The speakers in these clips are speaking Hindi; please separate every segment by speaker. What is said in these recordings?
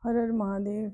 Speaker 1: हर हर महादेव।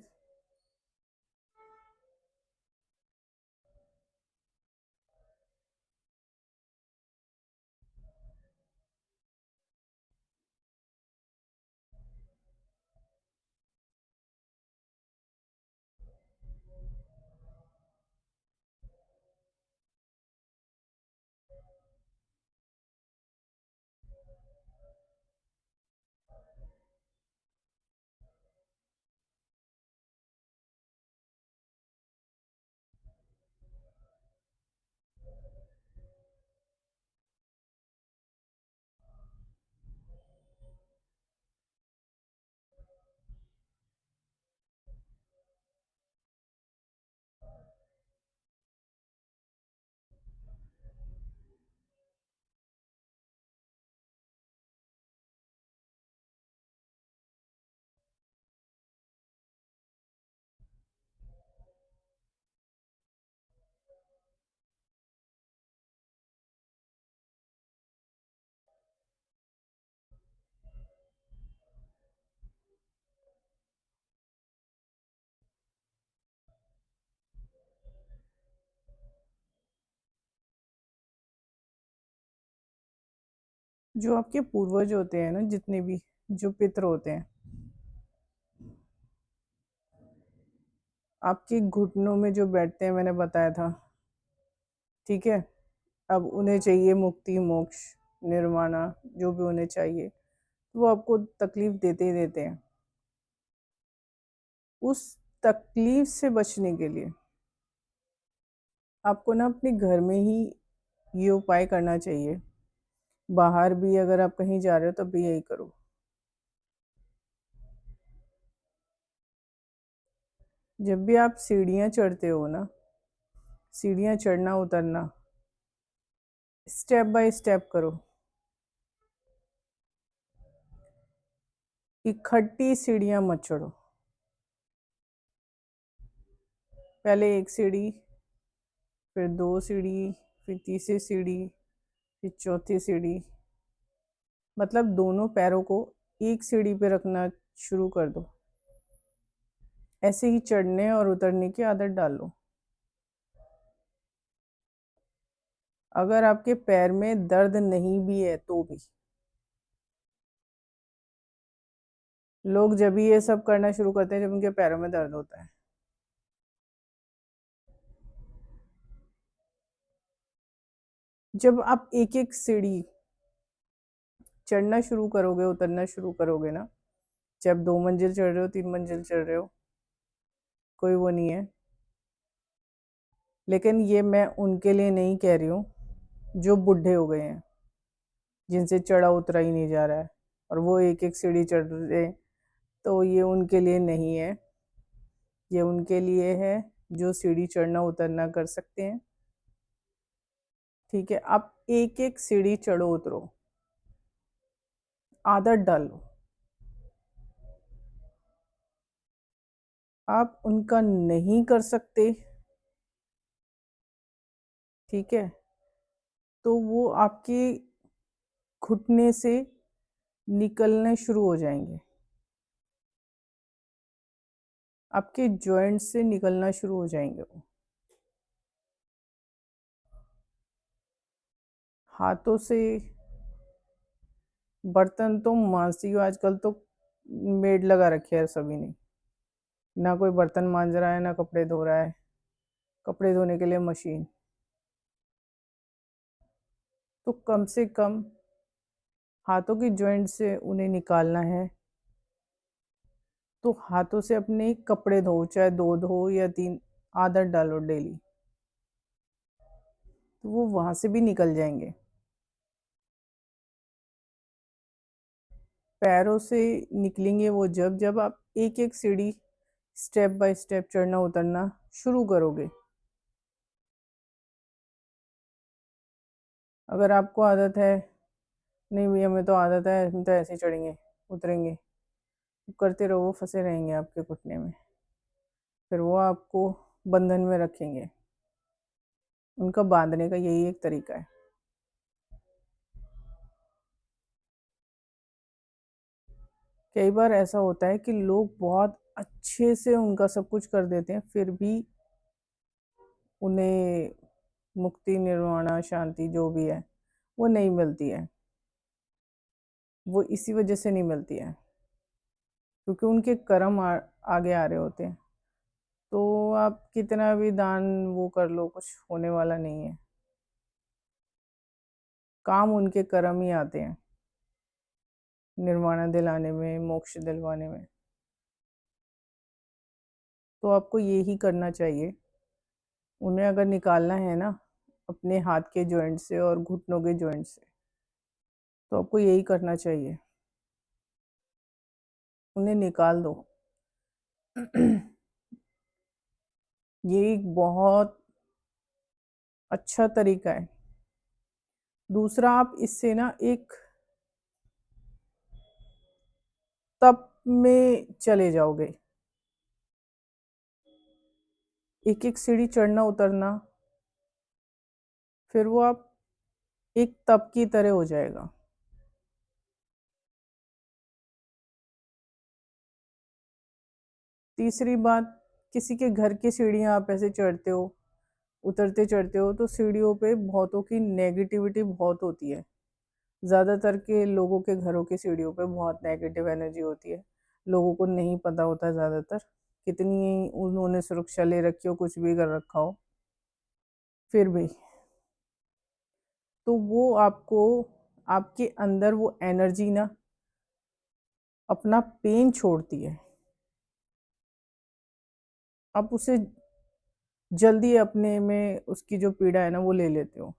Speaker 1: जो आपके पूर्वज होते हैं ना, जितने भी जो पितर होते हैं, आपके घुटनों में जो बैठते हैं, मैंने बताया था। ठीक है। अब उन्हें चाहिए मुक्ति, मोक्ष, निर्वाणा, जो भी उन्हें चाहिए, तो वो आपको तकलीफ देते ही देते हैं। उस तकलीफ से बचने के लिए आपको ना अपने घर में ही ये उपाय करना चाहिए। बाहर भी अगर आप कहीं जा रहे हो तब भी यही करो। जब भी आप सीढ़ियाँ चढ़ते हो ना, सीढ़ियाँ चढ़ना उतरना स्टेप बाय स्टेप करो। इकट्ठी सीढ़ियाँ मत चढ़ो। पहले एक सीढ़ी, फिर दो सीढ़ी, फिर तीसरी सीढ़ी, फिर चौथी सीढ़ी। मतलब दोनों पैरों को एक सीढ़ी पे रखना शुरू कर दो। ऐसे ही चढ़ने और उतरने की आदत डालो। अगर आपके पैर में दर्द नहीं भी है तो भी, लोग जब भी ये सब करना शुरू करते हैं जब उनके पैरों में दर्द होता है। जब आप एक एक सीढ़ी चढ़ना शुरू करोगे, उतरना शुरू करोगे ना, जब 2 मंजिल चढ़ रहे हो, 3 मंजिल चढ़ रहे हो, कोई वो नहीं है। लेकिन ये मैं उनके लिए नहीं कह रही हूँ जो बूढ़े हो गए हैं, जिनसे चढ़ा उतरा ही नहीं जा रहा है और वो एक एक सीढ़ी चढ़ रहे हैं। तो ये उनके लिए नहीं है, ये उनके लिए है जो सीढ़ी चढ़ना उतरना कर सकते हैं। ठीक है। आप एक एक सीढ़ी चढ़ो उतरो, आदत डालो। आप उनका नहीं कर सकते, ठीक है, तो वो आपके घुटने से निकलने शुरू हो जाएंगे, आपके जॉइंट से निकलना शुरू हो जाएंगे वो। हाथों से बर्तन तो मांजती हूँ आजकल तो, मेड लगा रखे है सभी ने। ना कोई बर्तन मांज रहा है ना कपड़े धो रहा है, कपड़े धोने के लिए मशीन। तो कम से कम हाथों की जॉइंट से उन्हें निकालना है, तो हाथों से अपने कपड़े धो, चाहे 2 धो या 3। आदत डालो डेली, तो वो वहां से भी निकल जाएंगे। पैरों से निकलेंगे वो जब जब आप एक एक सीढ़ी स्टेप बाय स्टेप चढ़ना उतरना शुरू करोगे। अगर आपको आदत है, नहीं भैया हमें तो आदत है, हम तो ऐसे ही चढ़ेंगे उतरेंगे, तो करते रहो, वो फंसे रहेंगे आपके घुटने में। फिर वो आपको बंधन में रखेंगे। उनका बांधने का यही एक तरीका है। कई बार ऐसा होता है कि लोग बहुत अच्छे से उनका सब कुछ कर देते हैं, फिर भी उन्हें मुक्ति, निर्वाणा, शांति जो भी है, वो नहीं मिलती है। वो इसी वजह से नहीं मिलती है, क्योंकि उनके कर्म आगे आ रहे होते हैं। तो आप कितना भी दान वो कर लो, कुछ होने वाला नहीं है। काम उनके कर्म ही आते हैं निर्वाणा दिलाने में, मोक्ष दिलवाने में। तो आपको यही करना चाहिए। उन्हें अगर निकालना है ना अपने हाथ के जॉइंट से और घुटनों के जॉइंट से, तो आपको यही करना चाहिए, उन्हें निकाल दो। ये एक बहुत अच्छा तरीका है। दूसरा, आप इससे ना एक तप में चले जाओगे। एक एक सीढ़ी चढ़ना उतरना, फिर वो आप एक तप की तरह हो जाएगा। तीसरी बात, किसी के घर की सीढ़ियाँ आप ऐसे चढ़ते हो, उतरते चढ़ते हो, तो सीढ़ियों पे बहुतों की नेगेटिविटी बहुत होती है। ज़्यादातर के लोगों के घरों की सीढ़ियों पे बहुत नेगेटिव एनर्जी होती है। लोगों को नहीं पता होता ज़्यादातर, कितनी उन्होंने सुरक्षा ले रखी हो, कुछ भी कर रखा हो, फिर भी। तो वो आपको, आपके अंदर वो एनर्जी ना अपना पेन छोड़ती है। आप उसे जल्दी अपने में उसकी जो पीड़ा है ना वो ले लेते हो।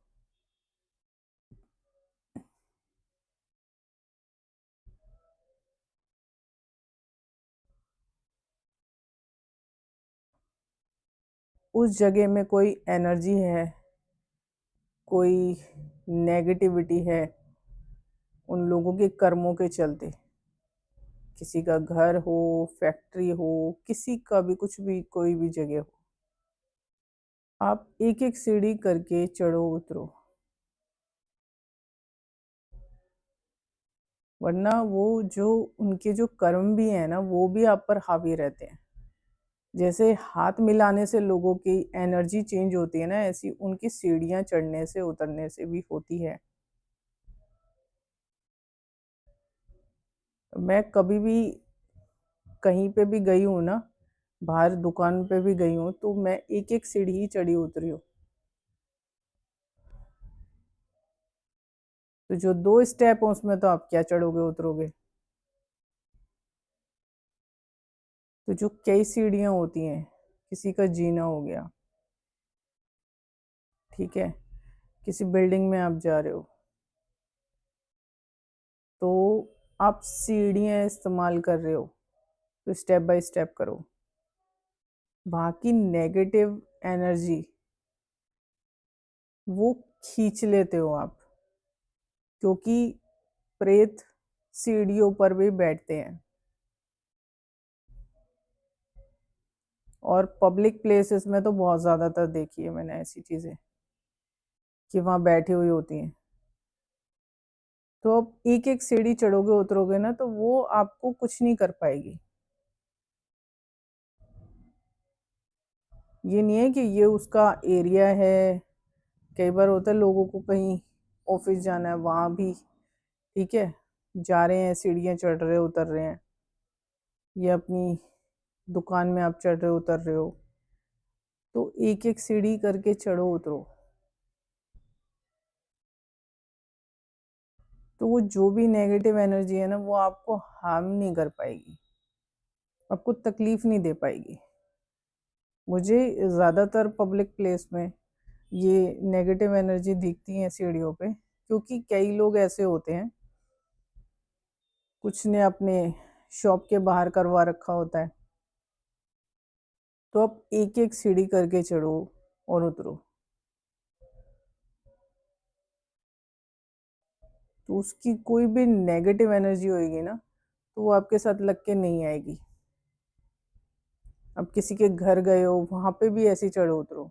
Speaker 1: उस जगह में कोई एनर्जी है, कोई नेगेटिविटी है, उन लोगों के कर्मों के चलते। किसी का घर हो, फैक्ट्री हो, किसी का भी कुछ भी, कोई भी जगह हो, आप एक एक सीढ़ी करके चढ़ो उतरो, वरना वो जो उनके जो कर्म भी है ना वो भी आप पर हावी रहते हैं। जैसे हाथ मिलाने से लोगों की एनर्जी चेंज होती है ना, ऐसी उनकी सीढ़ियाँ चढ़ने से उतरने से भी होती है। मैं कभी भी कहीं पे भी गई हूँ ना, बाहर दुकान पे भी गई हूँ, तो मैं एक एक सीढ़ी ही चढ़ी उतरी हूँ। तो जो 2 स्टेप हैं उसमें तो आप क्या चढ़ोगे उतरोगे। तो जो कई सीढ़ियाँ होती हैं, किसी का जीना हो गया, ठीक है, किसी बिल्डिंग में आप जा रहे हो, तो आप सीढ़ियाँ इस्तेमाल कर रहे हो, तो स्टेप बाय स्टेप करो। वहाँ की नेगेटिव एनर्जी वो खींच लेते हो आप, क्योंकि प्रेत सीढ़ियों पर भी बैठते हैं, और पब्लिक प्लेसेस में तो बहुत ज़्यादातर देखी है मैंने ऐसी चीज़ें कि वहाँ बैठी हुई होती हैं। तो अब एक एक सीढ़ी चढ़ोगे उतरोगे ना, तो वो आपको कुछ नहीं कर पाएगी। ये नहीं है कि ये उसका एरिया है। कई बार होता है लोगों को कहीं ऑफिस जाना है, वहाँ भी ठीक है, जा रहे हैं, सीढ़ियाँ चढ़ रहे उतर रहे हैं, या अपनी दुकान में आप चढ़ रहे उतर रहे हो, तो एक एक सीढ़ी करके चढ़ो उतरो। तो वो जो भी नेगेटिव एनर्जी है ना वो आपको हार्म नहीं कर पाएगी, आपको तकलीफ नहीं दे पाएगी। मुझे ज़्यादातर पब्लिक प्लेस में ये नेगेटिव एनर्जी दिखती है सीढ़ियों पे, क्योंकि कई लोग ऐसे होते हैं, कुछ ने अपने शॉप के बाहर करवा रखा होता है, तो आप एक एक सीढ़ी करके चढ़ो और उतरो, तो उसकी कोई भी नेगेटिव एनर्जी होएगी ना तो वो आपके साथ लग के नहीं आएगी। अब किसी के घर गए हो, वहाँ पे भी ऐसे चढ़ो उतरो,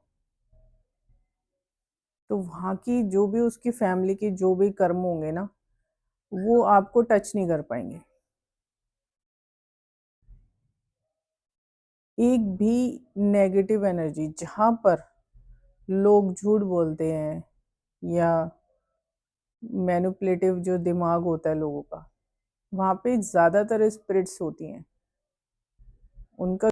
Speaker 1: तो वहाँ की जो भी उसकी फैमिली की जो भी कर्म होंगे ना वो आपको टच नहीं कर पाएंगे। एक भी नेगेटिव एनर्जी जहाँ पर लोग झूठ बोलते हैं या मैनिपुलेटिव जो दिमाग होता है लोगों का, वहाँ पे ज़्यादातर स्पिरिट्स होती हैं। उनका